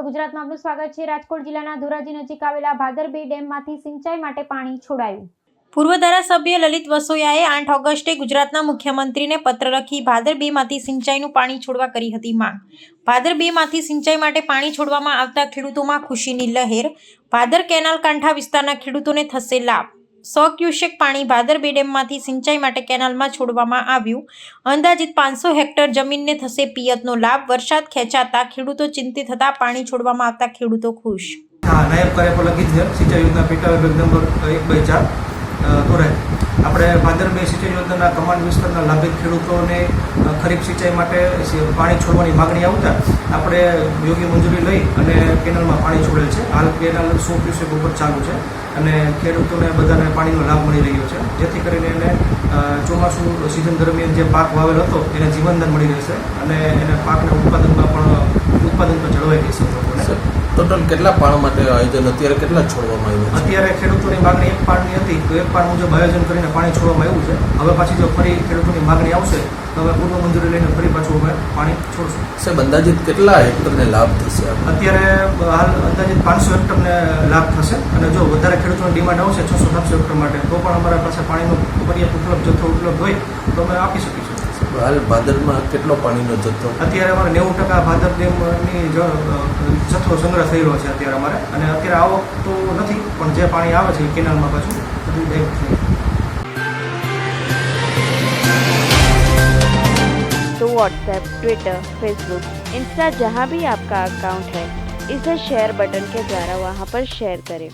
ગુજરાતમાં આપનું સ્વાગત છે। રાજકોટ જિલ્લાના ધોરાજી નજીક આવેલા ભાદર 2 ડેમમાંથી સિંચાઈ માટે પાણી છોડાયું। પૂર્વ ધારાસભ્ય લલિત વસોયાએ 8 ઓગસ્ટે ગુજરાતના મુખ્યમંત્રીને પત્ર લખી ભાદર 2 માંથી સિંચાઈનું પાણી છોડવા કરી હતી માંગ। ભાદર 2 માંથી સિંચાઈ માટે પાણી છોડવામાં આવતા ખેડૂતોમાં ખુશીની લહેર। ભાદર કેનાલ કાંઠા વિસ્તારના ખેડૂતોને થશે લાભ। 100 ક્યુસેક પાણી ભાદર 2 ડેમમાંથી સિંચાઈ માટે કેનાલમાં છોડવામાં આવ્યું। અંદાજિત 500 હેક્ટર જમીનને થશે પિયતનો લાભ। વરસાદ ખેંચાતા ખેડૂતો ચિંતિત થતા પાણી છોડવામાં આવતા ખેડૂતો ખુશ। નાયબ કાર્યપાલક ઇજનેર સિંચાઈ યોજના પેટા વિભાગ નંબર 1/4 ધોરાજી આપણે ભાદર 2 સિંચાઈ યોજનાના કમાન્ડ વિસ્તારના લાભિત ખેડૂતોને ખરીફ સિંચાઈ માટે પાણી છોડવાની માગણી આવતા આપણે યોગ્ય મંજૂરી લઈ અને કેનાલમાં પાણી છોડેલ છે। હાલ કેનાલ 100 ક્યુસેક ઉપર ચાલુ છે અને ખેડૂતોને બધાને પાણીનો લાભ મળી રહ્યો છે, જેથી કરીને એને ચોમાસું સિઝન દરમિયાન જે પાક વાવેલ હતો એને જીવનદાન મળી રહેશે અને એને પાકના ઉત્પાદનમાં પણ જળવાઈ રહેશે। લોકોને ટોટલ કેટલા પાણ માટે આયોજન અત્યારે કેટલા છોડવામાં આવ્યું? અત્યારે ખેડૂતોની માગણી 1 પાણની હતી તો 1 પાણ મુજબ આયોજન કરીને પાણી છોડવામાં આવ્યું છે। હવે પાછી જો ફરી ખેડૂતોની માગણી આવશે તો હવે પૂર્વ મંજૂરી લઈને ફરી પાછું અમે પાણી છોડશું। સાહેબ, અંદાજિત કેટલા હેક્ટરને લાભ થશે? અત્યારે હાલ અંદાજિત 500 હેક્ટરને લાભ થશે અને જો વધારે ખેડૂતોની ડિમાન્ડ આવશે 600-700 હેક્ટર માટે તો પણ અમારા પાસે પાણીનો પર્યાપ્ત જથ્થો ઉપલબ્ધ હોય તો અમે આપી શકીશું। હાલ ભાદરમાં કેટલો પાણીનો જથ્થો? અત્યારે અમારે 90% ભાદર ડેમની જથ્થો સંગ્રહ થયેલો છે અત્યારે અમારે, અને અત્યારે આવક તો નથી પણ જે પાણી આવે છે એ કેનાલમાં પાછું બધું એક तो व्हाट्सएप, ट्विटर, फेसबुक, इंस्टा जहाँ भी आपका अकाउंट है इसे शेयर बटन के द्वारा वहाँ पर शेयर करें।